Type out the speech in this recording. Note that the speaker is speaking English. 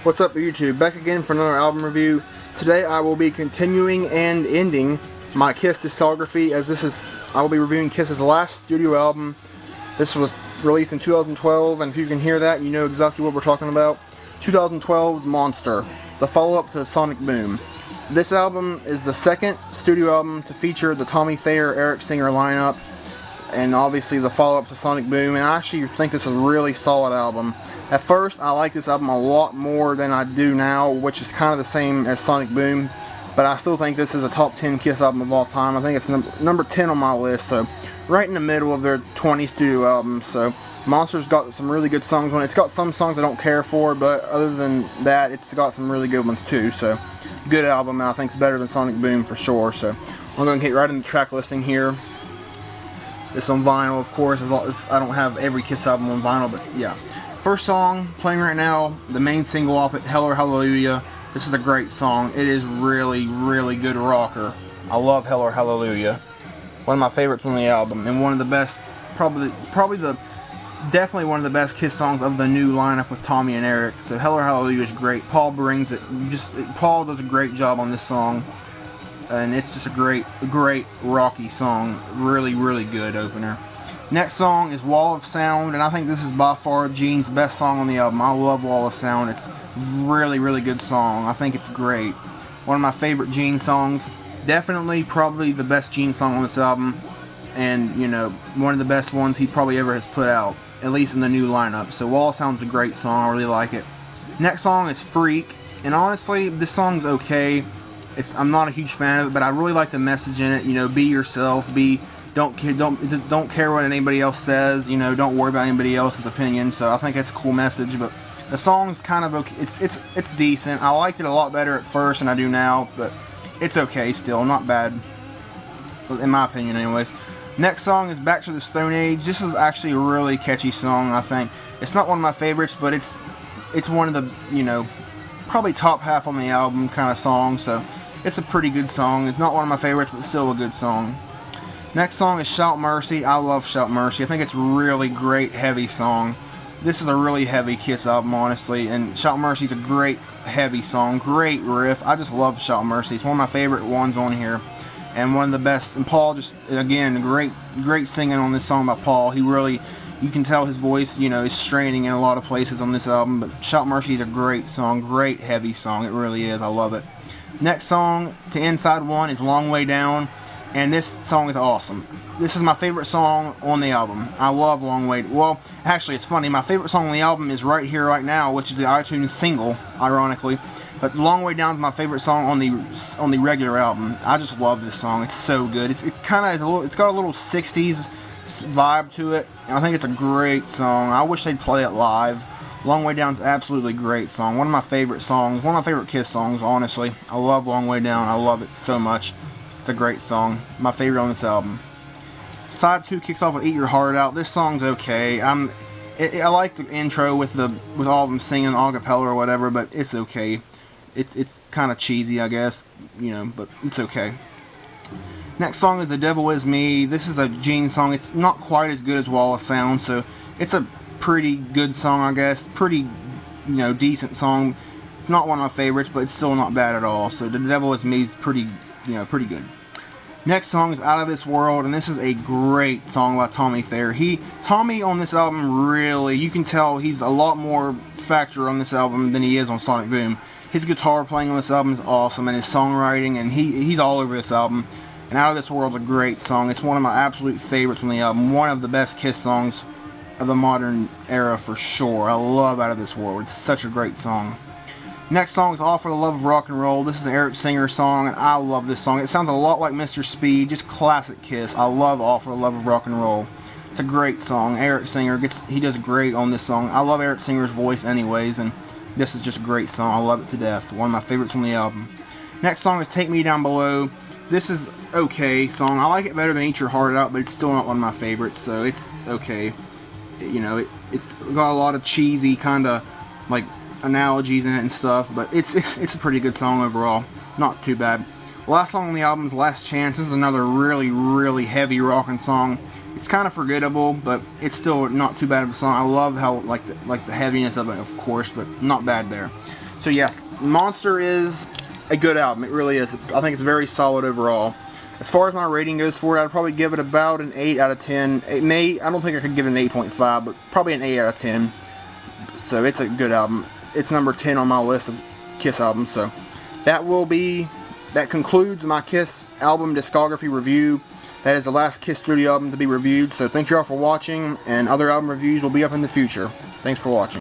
What's up YouTube? Back again for another album review. Today I will be continuing and ending my Kiss discography, as I will be reviewing Kiss's last studio album. This was released in 2012, and if you can hear that, you know exactly what we're talking about. 2012's Monster, the follow-up to Sonic Boom. This album is the second studio album to feature the Tommy Thayer, Eric Singer lineup, and obviously the follow-up to Sonic Boom, and I actually think this is a really solid album. At first, I like this album a lot more than I do now, which is kind of the same as Sonic Boom, but I still think this is a top 10 Kiss album of all time. I think it's number 10 on my list, so right in the middle of their 20 studio albums. So Monster's got some really good songs on it. It's got some songs I don't care for, but other than that, it's got some really good ones too. So good album, and I think it's better than Sonic Boom for sure. So I'm going to get right into the track listing here. It's on vinyl, of course. I don't have every Kiss album on vinyl, but yeah. First song playing right now, the main single off it, Hell or Hallelujah. This is a great song. It is really, really good rocker. I love Hell or Hallelujah. One of my favorites on the album, and one of the best, definitely one of the best Kiss songs of the new lineup with Tommy and Eric. So Hell or Hallelujah is great. Paul brings it. Paul does a great job on this song, and it's just a great rocky song. Really, really good opener. Next song is Wall of Sound, and I think this is by far Gene's best song on the album. I love Wall of Sound. It's a really, really good song. I think it's great. One of my favorite Gene songs. Definitely, probably the best Gene song on this album, and, you know, one of the best ones he probably ever has put out, at least in the new lineup. So Wall of Sound's a great song. I really like it. Next song is Freak, and honestly, this song's okay. I'm not a huge fan of it, but I really like the message in it. You know, be yourself. Don't care what anybody else says. You know, don't worry about anybody else's opinion. So I think that's a cool message. But the song's kind of okay. It's decent. I liked it a lot better at first than I do now, but it's okay still. Not bad, in my opinion, anyways. Next song is Back to the Stone Age. This is actually a really catchy song. I think it's not one of my favorites, but it's one of the, you know, probably top half on the album kind of song. So it's a pretty good song. It's not one of my favorites, but still a good song. Next song is Shout Mercy. I love Shout Mercy. I think it's a really great, heavy song. This is a really heavy Kiss album, honestly, and Shout Mercy is a great, heavy song. Great riff. I just love Shout Mercy. It's one of my favorite ones on here, and one of the best. And Paul just, again, great singing on this song by Paul. He really, you can tell his voice, you know, is straining in a lot of places on this album, but Shout Mercy is a great song, great, heavy song. It really is. I love it. Next song to Inside One is Long Way Down. And this song is awesome. This is my favorite song on the album. I love Long Way. Well, actually, it's funny. My favorite song on the album is Right Here, Right Now, which is the iTunes single, ironically. But Long Way Down is my favorite song on the regular album. I just love this song. It's so good. It's got a little 60s vibe to it, and I think it's a great song. I wish they'd play it live. Long Way Down is absolutely great song. One of my favorite songs. One of my favorite Kiss songs, honestly. I love Long Way Down. I love it so much. It's a great song. My favorite on this album. Side 2 kicks off with Eat Your Heart Out. This song's okay. I like the intro with all of them singing a cappella or whatever, but it's okay. It's kind of cheesy, I guess, you know, but it's okay. Next song is The Devil Is Me. This is a Gene song. It's not quite as good as Wall of Sound, so it's a pretty good song, I guess. Pretty, you know, decent song. It's not one of my favorites, but it's still not bad at all. So The Devil Is Me is pretty good. Next song is Out of This World, and this is a great song by Tommy Thayer. Tommy on this album, really, you can tell he's a lot more factor on this album than he is on Sonic Boom. His guitar playing on this album is awesome, and his songwriting, and he's all over this album. And Out of This World is a great song. It's one of my absolute favorites on the album. One of the best Kiss songs of the modern era for sure. I love Out of This World. It's such a great song. Next song is All for the Love of Rock and Roll. This is an Eric Singer song, and I love this song. It sounds a lot like Mr. Speed, just classic Kiss. I love All for the Love of Rock and Roll. It's a great song. Eric Singer, he does great on this song. I love Eric Singer's voice anyways, and this is just a great song. I love it to death. One of my favorites on the album. Next song is Take Me Down Below. This is okay song. I like it better than Eat Your Heart Out, but it's still not one of my favorites, so it's okay. You know, it's got a lot of cheesy kind of, like, analogies in it and stuff, but it's a pretty good song overall. Not too bad. Last song on the album is Last Chance. This is another really, really heavy rocking song. It's kind of forgettable, but it's still not too bad of a song. I love how, like the heaviness of it, of course, but not bad there. So yes, Monster is a good album. It really is. I think it's very solid overall. As far as my rating goes for it, I'd probably give it about an 8 out of 10. I don't think I could give it an 8.5, but probably an 8 out of 10. So it's a good album. It's number 10 on my list of Kiss albums. So that concludes my Kiss album discography review. That is the last Kiss studio album to be reviewed. So thank you all for watching, and other album reviews will be up in the future. Thanks for watching.